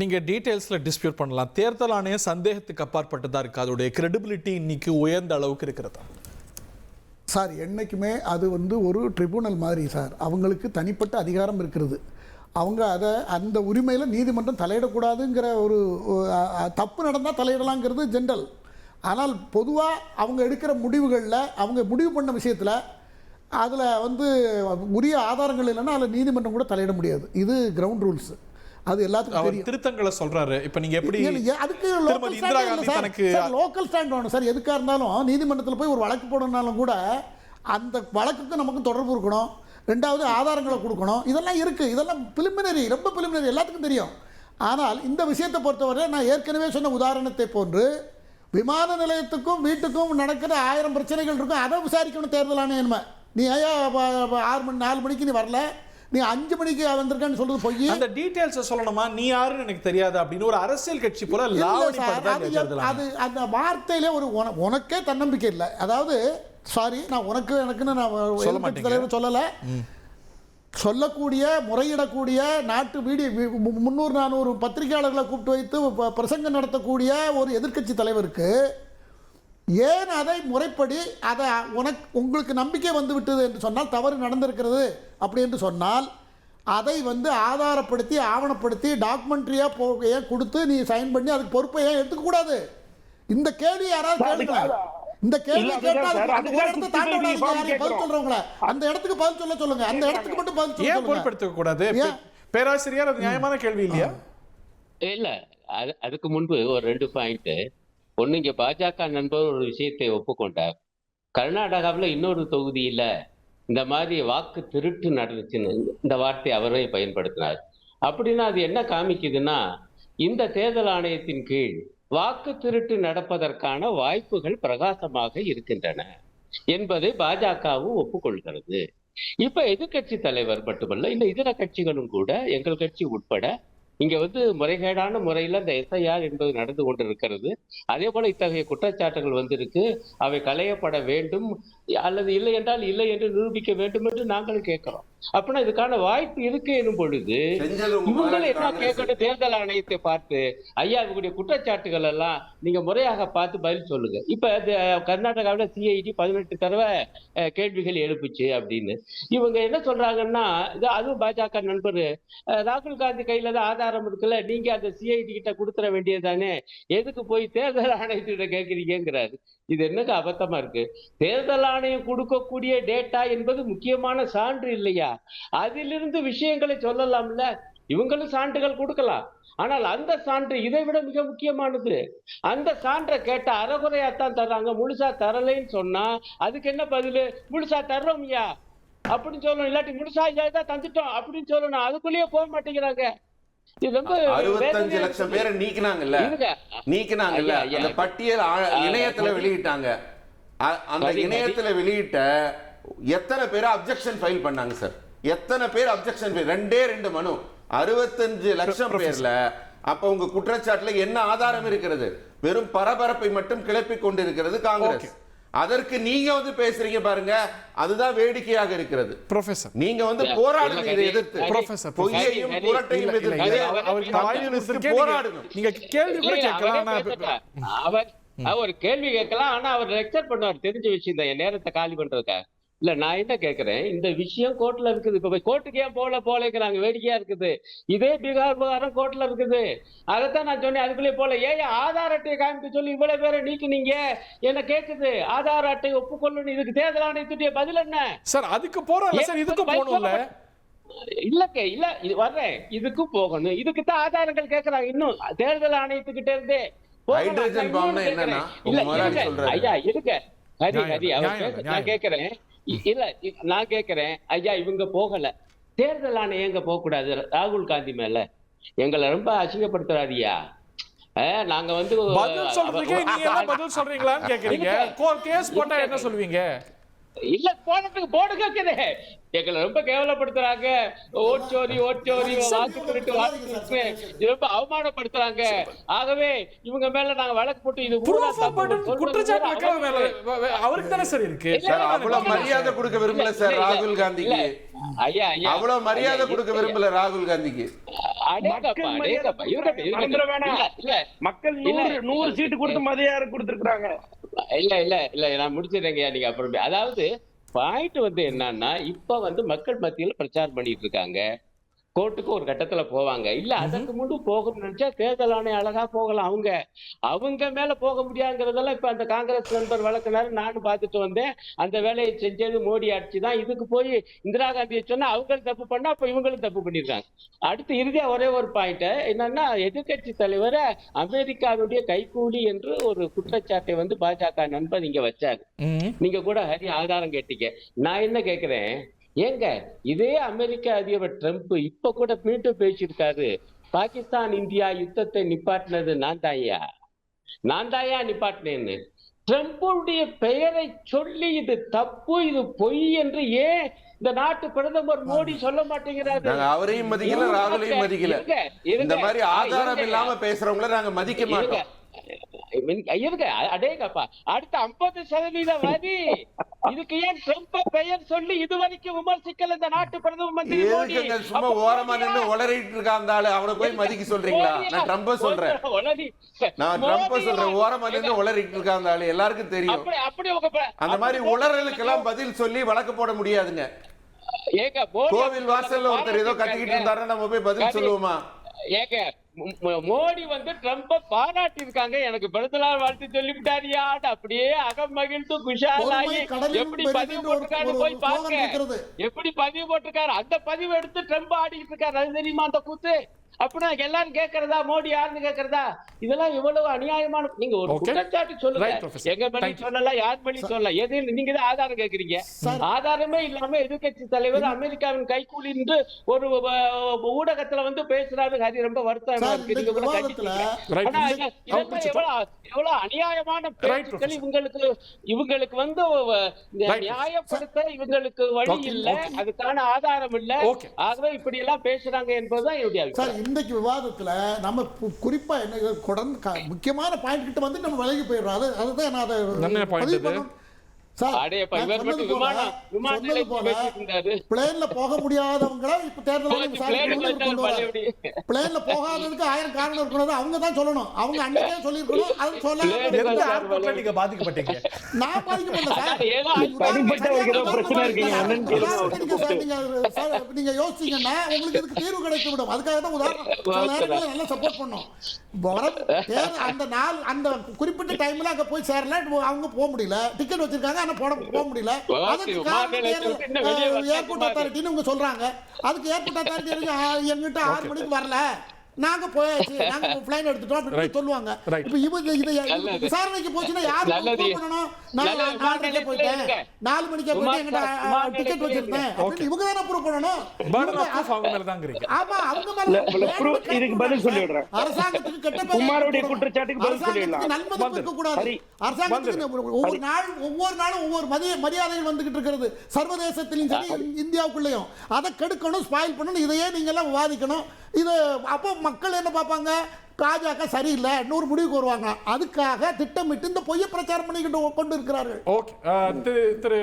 நீங்க டீடைல்ஸ்ல டிஸ்பியூட் பண்ணலாம். தேர்தல் ஆணையம் சந்தேகத்துக்கு அப்பாற்பட்டதா இருக்கு. அதோடைய கிரெடிபிலிட்டி இன்னைக்கு உயர்ந்த அளவுக்கு இருக்கிறதா? சார் என்னைக்குமே அது ஒரு ட்ரிபுனல் மாதிரி சார். அவங்களுக்கு தனிப்பட்ட அதிகாரம் இருக்கிறது. அவங்க அதை அந்த உரிமையில் நீதிமன்றம் தலையிடக்கூடாதுங்கிற ஒரு தப்பு நடந்தால் தலையிடலாங்கிறது ஜென்ரல். ஆனால் பொதுவாக அவங்க எடுக்கிற முடிவுகளில் அவங்க முடிவு பண்ண விஷயத்தில் அதில் உரிய ஆதாரங்கள் இல்லைன்னா அதில் நீதிமன்றம் கூட தலையிட முடியாது. இது கிரவுண்ட் ரூல்ஸ். அது எல்லாத்துக்கும் தெரியும். திருத்தங்களை சொல்றாரு. இப்போ நீங்க எப்படி அதுக்கு லோக்கல் ஸ்டாண்ட் வேணும் சார். எதுக்காக இருந்தாலும் நீதிமன்றத்தில் போய் ஒரு வழக்கு போடணும்னாலும் கூட அந்த வழக்குக்கு நமக்கு தொடர்பு இருக்கணும். ரெண்டாவது ஆதாரங்களை கொடுக்கணும். இதெல்லாம் இருக்குது. இதெல்லாம் பிலிமினரி, ரொம்ப பிலிமினரி, எல்லாத்துக்கும் தெரியும். ஆனால் இந்த விஷயத்தை பொறுத்தவரை நான் ஏற்கனவே சொன்ன உதாரணத்தை போன்று விமான நிலையத்துக்கும் வீட்டுக்கும் நடக்கிற 1000 பிரச்சனைகள் இருக்கும். அதை விசாரிக்கணும் தேர்தல் ஆணையம். நீ ஐயா 6 மணி 4 மணிக்கு நீ வரல, நீ 5 மணிக்கு வந்திருக்கேன்னு சொல்றது பொய். அந்த டீடைல்ஸ் சொல்லணுமா? நீ யாருன்னு எனக்கு தெரியாது அப்படின்னு ஒரு அரசியல் கட்சி போல அது அந்த வார்த்தையிலே உனக்கே தன்னம்பிக்கை இல்லை. அதாவது சாரி, நான் எனக்குன்னு நான் தலைவர் சொல்லலை. சொல்லக்கூடிய முறையிடக்கூடிய நாட்டு 300-400 பத்திரிகையாளர்களை கூப்பிட்டு வைத்து பிரசங்கம் நடத்தக்கூடிய ஒரு எதிர்க்கட்சி தலைவருக்கு ஏன் அதை முறைப்படி அதை உங்களுக்கு நம்பிக்கை வந்து விட்டது என்று சொன்னால், தவறு நடந்திருக்கிறது அப்படி என்று சொன்னால் அதை ஆதாரப்படுத்தி ஆவணப்படுத்தி டாக்குமெண்ட்ரியாக ஏன் கொடுத்து நீ சைன் பண்ணி அதுக்கு பொறுப்பை ஏன் எடுத்துக்கூடாது? இந்த கேள்வி யாராவது கேளுங்க. இந்த கேள்வி கேட்டால் பதில் சொல்றவங்கள அந்த இடத்துக்கு பதில் சொல்லுங்க. அந்த இடத்துக்கு மட்டும் பதில் சொல்லுங்க. பொறுப்பெடுத்துக்க கூடாது பேராசிரியர். அது நியாயமான கேள்வி இல்லையா? இல்ல, அதுக்கு முன்பு ஒரு 2 பாயிண்ட். ஒண்ணு, இங்க பாஜக நண்பர் ஒரு விஷயத்தை ஒப்புக்கொண்டார். கர்நாடகாவில் இன்னொரு தொகுதியில இந்த மாதிரி வாக்கு திருட்டு நடந்துச்சுன்னு இந்த வார்த்தை அவரே பயன்படுத்தினார். அப்படின்னா அது என்ன காமிக்குதுன்னா, இந்த தேர்தல் ஆணையத்தின் கீழ் வாக்கு திருட்டு நடப்பதற்கான வாய்ப்புகள் பிரகாசமாக இருக்கின்றன என்பதை பாஜகவும் ஒப்புக்கொள்கிறது. இப்ப எதிர்கட்சி தலைவர் மட்டுமல்ல, இல்ல இதர கட்சிகளும் கூட, எங்கள் கட்சி உட்பட, இங்க முறைகேடான முறையில் அந்த எஸ்ஐஆர் என்பது நடந்து கொண்டிருக்கிறது. அதே போல இத்தகைய குற்றச்சாட்டுகள் வந்திருக்கு. அவை களையப்பட வேண்டும், அல்லது இல்லை என்றால் இல்லை என்று நிரூபிக்க வேண்டும் என்று நாங்கள் கேட்கிறோம். அப்படின்னா இதுக்கான வாய்ப்பு இருக்கு எனும் பொழுது இவங்களை என்ன கேட்கணும்? தேர்தல் ஆணையத்தை பார்த்து, ஐயா இவங்களுடைய குற்றச்சாட்டுகள் எல்லாம் நீங்க முறையாக பார்த்து பதில் சொல்லுங்க. இப்ப கர்நாடகாவில் சிஐடி 18 தடவை கேள்விகள் எழுப்புச்சு அப்படின்னு இவங்க என்ன சொல்றாங்கன்னா, அதுவும் பாஜக நண்பர் ராகுல் காந்தி கையில தான் ஆதாரம் இருக்குல்ல, நீங்க அந்த சிஐடி கிட்ட கொடுத்துட வேண்டியதுதானே, எதுக்கு போய் தேர்தல் ஆணையத்திட்ட கேட்கறீங்கிறாரு. இது என்னங்க அபத்தமா இருக்கு? தேர்தல் ஆணையம் கொடுக்கக்கூடிய டேட்டா என்பது முக்கியமான சான்று இல்லையா? அதிலிருந்து விஷயங்களை சொல்லலாம்ல. இவங்களும் சான்றுகள் கொடுக்கலாம். ஆனால் அந்த சான்று இதை விட மிக முக்கியமானது. அந்த சான்றை கேட்ட அறகுறையாத்தான் தர்றாங்க. முழுசா தரலைன்னு சொன்னா அதுக்கு என்ன பதில்? முழுசா தர்றோம்யா அப்படின்னு சொல்லணும். இல்லாட்டி முழுசா தான் தந்துட்டோம் அப்படின்னு சொல்லணும். அதுக்குள்ளேயே போக மாட்டேங்கிறாங்க. 65 லட்சம் பேரை நீக்கினாங்கல்ல, அந்த பட்டியல் இணையத்துல வெளியிட்டாங்க. அந்த இணையத்துல வெளியிட்ட எத்தனை பேர் அப்ஜெக்ஷன் ஃபைல் பண்ணாங்க சார்? எத்தனை பேர் அப்ஜெக்ஷன் ஃபைல்? 2 மனு, 65 லட்சம் பேர்ல. அப்ப உங்க குற்றச்சாட்டுல என்ன ஆதாரம் இருக்கிறது? வெறும் பரபரப்பை மட்டும் கிளப்பி கொண்டிருக்கிறது காங்கிரஸ். அதற்கு நீங்க பேசுறீங்க பாருங்க, அதுதான் வேடிக்கையாக இருக்கிறது. ப்ரொஃபசர், நீங்க போராடுங்க, இதை எதிர்த்து. ப்ரொஃபசர், பொய்யையும் புரட்டையும் எதிர்த்து போராடணும். நீங்க கேள்வி கூட கேட்கலாம். அவர் ஒரு கேள்வி கேட்கலாம், ஆனா அவர் லெக்சர் பண்ணுவார். தெரிஞ்ச விஷயம் தான், என் நேரத்தை காலி பண்றதுக்காக. இல்ல, நான் என்ன கேட்கிறேன், இந்த விஷயம் கோர்ட்ல இருக்குது. இப்ப கோர்ட்டுக்கு ஏன் போலங்கிறாங்க? வேடிக்கையா இருக்குது. இதே பீகார் விவகாரம் கோர்ட்ல இருக்குது. அதைத்தான் நான் சொன்னேன். அதுக்குள்ளே போல ஏன் ஆதார் அட்டையை காமிக்க சொல்லி இவ்வளவு பேரை நீக்கினீங்க என்ன கேக்குது? ஆதார் அட்டை ஒப்புக்கொள்ளணும். இதுக்கு தேர்தல் ஆணையத்துடைய பதில் என்ன சார்? அதுக்கு போறோம் சார், இதுக்கு போகணும்ல. இல்ல இது வர்றேன், இதுக்கும் போகணும். இதுக்கு தான் ஆதாரங்கள் கேட்கறாங்க. இன்னும் தேர்தல் ஆணையத்துக்கிட்ட இருந்தே ஹைட்ரஜன் பாம்னா என்னன்னா, ஐயா இருக்க ஹரி நான் கேட்கிறேன். இல்ல நான் கேட்கிறேன், ஐயா இவங்க போகல, தேர்தல் ஆணையம் எங்க போக கூடாது? ராகுல் காந்தி மேல எங்களை ரொம்ப அசிங்கப்படுத்துறாருயா. நாங்க பதில் சொல்றீங்களான்னு கேக்குறீங்க. கேஸ் போட்டா என்ன சொல்வீங்க? இல்ல போனதுக்கு போர்டு கேக்குது. எங்களை ரொம்ப கேவலப்படுத்துறாங்க. ஓட்சோரி வாக்கு திருட்டு ரொம்ப அவமானப்படுத்துறாங்க. ஆகவே இவங்க மேல நாங்க வழக்கு போட்டு இது குற்றச்சாட்டு அவருக்கு தானே சார் இருக்கு. அவ்வளவு மரியாதை கொடுக்க விரும்பல சார் ராகுல் காந்திக்கு. அவ்வளவு மரியாதை கொடுக்க விரும்பல ராகுல் காந்திக்கு. மக்கள் 100 சீட்டு கொடுத்து மதியார கொடுத்திருக்காங்க. இல்ல நான் முடிச்சிடுறேங்க. நீங்க அப்புறம் அதாவது பாயிண்ட் வந்து என்னன்னா, இப்ப வந்து மக்கள் மத்தியில பிரச்சாரம் பண்ணிட்டு இருக்காங்க. கோர்ட்டுக்கு ஒரு கட்டத்துல போவாங்க. இல்ல அதற்கு முன்பு போகணும்னு நினைச்சா தேர்தல் ஆணையம் அழகா போகலாம். அவங்க மேல போக முடியாதுங்கிறதெல்லாம் இப்ப அந்த காங்கிரஸ் நண்பர் வழக்கினாரு. நானும் பார்த்துட்டு வந்தேன். அந்த வேலையை செஞ்சது மோடி ஆட்சி தான். இதுக்கு போய் இந்திரா காந்தியை சொன்னா அவங்களும் தப்பு பண்ணா அப்ப இவங்களும் தப்பு பண்ணிருக்காங்க. அடுத்து இறுதியா ஒரே ஒரு பாயிண்ட் என்னன்னா, எதிர்கட்சி தலைவரை அமெரிக்காவுடைய கைகூலி என்று ஒரு குற்றச்சாட்டை வந்து பாஜக நண்பர் இங்க வச்சாரு. நீங்க கூட ஹரி ஆதாரம் கேட்டீங்க. நான் என்ன கேட்கிறேன், ஏங்க இதே அமெரிக்க அதிபர் ட்ரம்ப் இப்ப கூட மீண்டும் பேசியிருக்காரு, பாகிஸ்தான் இந்தியா யுத்தத்தை நிப்பாட்டினது நான் தாயா நிப்பாட்டினேன்னு. ட்ரம்புடைய பெயரை சொல்லி இது தப்பு இது பொய் என்று ஏன் இந்த நாட்டு பிரதமர் மோடி சொல்ல மாட்டேங்கிறாரு? அவரையும் மதிக்கல, ராகுலையும் மதிக்கல. இந்த மாதிரி ஆதாரம் இல்லாம பேசுறவங்கள நாங்க மதிக்க மாட்டோம். அடேங்கப்பா, அடுத்த 50% வரி இதுக்கு ஏன் ட்ரம்ப பெயர் சொல்லி இதுவரைக்கும் விமர்சிக்கல இந்த நாட்டு பிரதம மந்திரி மோடி? சும்மா ஓரமா நின்னு உளறிட்டு இருக்காந்தால அவனை போய் மதிக்க சொல்றீங்களா? நான் ட்ரம்ப சொல்றேன், ஓரமா நின்னு உளறிட்டு இருக்காந்தால எல்லாருக்கும் தெரியும். அந்த மாதிரி உளறலுக்கெல்லாம் பதில் சொல்லி வழக்கு போட முடியாதுங்க. கோவில் வாசல்ல ஒருத்தர் ஏதோ கத்திக்கிட்டு இருந்தாரு, நம்ம போய் பதில் சொல்லுவோமா? ஏங்க மோடி வந்து ட்ரம்ப பாராட்டி இருக்காங்க, எனக்கு பிறந்தநாள் வாழ்த்து சொல்லிவிட்டாரியா, அப்படியே அகம் மகிழ்ந்து குஷாலாகி எப்படி பதிவு போட்டிருக்காரு போய் பாருங்க. எப்படி பதிவு போட்டிருக்காரு அந்த பதிவு எடுத்து ட்ரம்ப் ஆடிட்டு இருக்காரு. அது தெரியுமா அந்த கூத்து? அப்படின்னா எல்லாரும் கேட்கறதா மோடி யாருன்னு கேட்கறதா? இதெல்லாம் இவ்வளவு அநியாயமான. நீங்க ஒரு குற்றச்சாட்டு சொல்லுங்க, எங்க பண்ணி சொல்லல, யார் பண்ணி சொல்லல, எது நீங்க தான் ஆதாரம் கேட்கறீங்க. ஆதாரமே இல்லாம எதிர்கட்சி தலைவர் அமெரிக்காவின் கைக்கூலி என்று ஒரு ஊடகத்துல வந்து பேசுறாரு. அது ரொம்ப வருத்தமா இருக்கு. நீங்க கூட எவ்வளவு அநியாயமான பேச்சுக்கள். இவங்களுக்கு வந்து நியாயப்படுத்த இவங்களுக்கு வழி இல்ல, அதுக்கான ஆதாரம் இல்ல. ஆகவே இப்படி எல்லாம் பேசுறாங்க என்பதுதான் என்னுடைய இன்றைக்கு விவாதத்துல நம்ம குறிப்பா என்ன முக்கியமான பாயிண்ட் கிட்ட வந்து நம்ம விலகி போயிடுறோம். அதுதான் நான் அதை பதிவு பண்ணணும். பிளேன்ல போக முடியாதவங்கள இப்ப தேர்தல் பிளேன்ல போகாததுக்கு 1000 காரணம் இருக்கணும். அவங்க தான் சொல்லணும். அவங்க அன்னைக்கே சொல்லிருக்கணும். அது சொல்ல நீங்க பாதிக்கப்பட்டீங்க. நான் பாதிக்கப்பட்டேன். நீங்க யோசிச்சீங்கன்னா உங்களுக்கு இதுக்கு தீர்வு கிடைத்து விடும். அதுக்காக தான் உதாரணம் நல்லா சப்போர்ட் பண்ணோம். அந்த நாள் அந்த குறிப்பிட்ட டைம்ல அங்க போய் சேரல, அவங்க போக முடியல. டிக்கெட் வச்சிருக்காங்க, போக முடியல. அதுக்கு காரணம் ஏர்போர்ட் அத்தாரிட்டின்னு இவங்க சொல்றாங்க. அதுக்கு ஏர்போர்ட் அத்தாரிட்டி எங்கிட்ட 6 மணிக்கு வரல, நாங்க போயாச்சு, நாங்க பிளைன் எடுத்துட்டோம் அப்படின்னு சொல்லுவாங்க. இப்ப இவங்க இதை விசாரணைக்கு போச்சுன்னா யாரு பண்ணணும்? நான் 4 போயிட்டேன், 4 மணிக்கே போயிட்டேன், எங்கிட்ட டிக்கெட் வச்சிருந்தேன் அப்படின்னு இவங்க தானே ப்ரூவ் பண்ணணும். ஆமா, அவங்க மேல இதுக்கு பதில் சொல்லிடுறேன். அரசாங்கத்துக்கு கெட்ட குமாரோட குற்றச்சாட்டுக்கு பதில் சொல்லிடலாம். நன்மதிப்பு இருக்க கூடாது. அரசாங்கத்துக்கு ஒவ்வொரு நாளும் ஒவ்வொரு மரியாதைகள் வந்துகிட்டு இருக்கிறது, சர்வதேசத்திலும் சரி இந்தியாவுக்குள்ளேயும். அதை கெடுக்கணும், ஸ்பாயில் பண்ணணும். இதையே நீங்க எல்லாம் விவாதிக்கணும். இது அப்போ மக்கள் என்ன பார்ப்பாங்க? பாஜக சரியில்லை, 100 முடிவுக்கு வருவாங்க. அதுக்காக திட்டமிட்டு இந்த பொய்ய பிரச்சாரம் பண்ணிக்கிட்டு கொண்டு இருக்கிறார்கள். ஓகே, திரு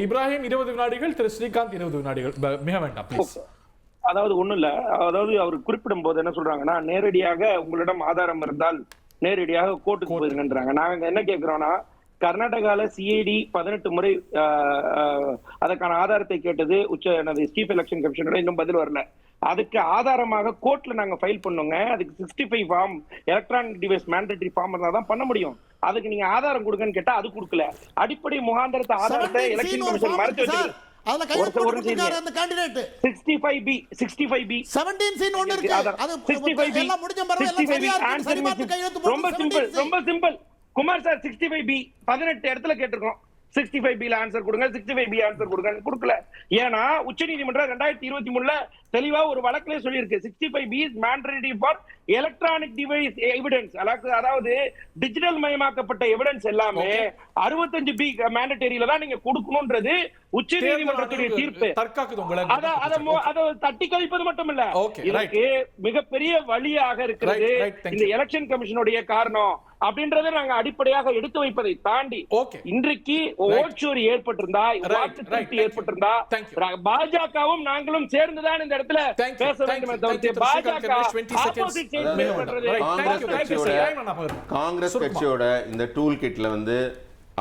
இப்ராஹிம் 20 வினாடிகள், திரு ஸ்ரீகாந்த் 20 வினாடிகள். மிக வேண்டாம் ப்ளீஸ். அதாவது ஒண்ணும் இல்ல, அதாவது அவர் குறிப்பிடும் போது என்ன சொல்றாங்கன்னா, நேரடியாக உங்களிடம் ஆதாரம் இருந்தால் நேரடியாக கோர்ட்டுக்கு போயிருங்கன்றாங்க. நாங்க என்ன கேட்கிறோம்னா, கர்நாடகால சிஐடி 18 முறை அதற்கான ஆதாரத்தை கேட்டது சீஃப் எலெக்ஷன் கமிஷனோட இன்னும் பதில் வரல. அதுக்கு ஆதாரமாக கோர்ட்ல நாங்க ஃபைல் பண்ணுங்க. அதுக்கு 65 form electronic device mandatory form இருந்தா தான் பண்ண முடியும். அதுக்கு நீங்க ஆதாரம் கொடுங்கன்னு கேட்டா அது கொடுக்கல. அடிப்படை முகாந்திரத்த ஆதாரத்தை எலெக்ஷன் கமிஷன் மறைச்சு வச்சிருக்கு. அதுல கையெழுத்து அந்த கேண்டிடேட் 65B 17 சீன் ஒன்னு இருக்கு. அது 65B எல்லாம் முடிஞ்ச பிறகு எல்லாம் சரியா இருக்கு. சரி பார்த்து கையெழுத்து போடு. ரொம்ப சிம்பிள் குமார் சார். 65B 18 இடத்துல கேட்டிருக்கோம். 65B ஆன்சர் கொடுங்க, 65B ஆன்சர் கொடுங்க, கொடுக்கல. ஏன்னா உச்சநீதிமன்றம் 2023 தெளிவா ஒரு வழக்கிலே சொல்லியிருக்கு, 65B is mandatory for electronic device evidence. அதாவது டிஜிட்டல் மயமாக்கப்பட்ட எவிடன்ஸ் எல்லாமே 65B மேண்டேட்டரியில தான் நீங்க கொடுக்கணும்ன்றது உச்சநீதிமன்றத்துடைய தீர்ப்பு. அதை தட்டி கழிப்பது மட்டும் இல்ல, இதுக்கு மிகப்பெரிய வழியாக இருக்கிறது இந்த எலெக்ஷன் கமிஷனுடைய காரணம் அப்படின்றத நாங்க அடிப்படையாக எடுத்து வைப்பதை தாண்டி இன்றைக்கு ஓட்சோரி ஏற்பட்டிருந்தா, ஏற்பட்டிருந்தா பாஜகவும் நாங்களும் சேர்ந்துதான் இந்த இடத்துல பேச வேண்டுமே தவிர்த்து பாஜக காங்கிரஸ் கட்சியோட இந்த டூல் கிட்ல வந்து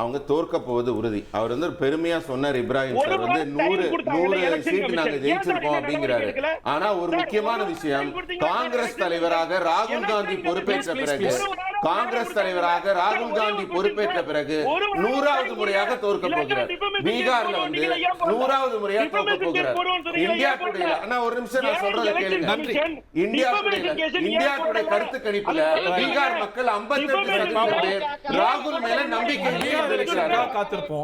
அவங்க தோற்க போவது உறுதி. அவர் வந்து பெருமையா சொன்னார், இப்ராஹிம் சார் வந்து 100 சீட் நாங்க ஜெயிச்சிருக்கோம் அப்படிங்கிறாரு. ஆனா ஒரு முக்கியமான விஷயம், காங்கிரஸ் தலைவராக ராகுல் காந்தி பொறுப்பேற்ற பிறகு 100வது முறையாக தோற்க போகிறார். பீகார்ல வந்து 100வது முறையாக தோற்க போகிறார். இந்தியா டுடே, ஆனா ஒரு நிமிஷம் நான் சொல்றதை கேளுங்க. இந்தியா டுடே கருத்து கணிப்புல பீகார் மக்கள் 58% ராகுல் மேல நம்பிக்கை காத்திருப்போம்.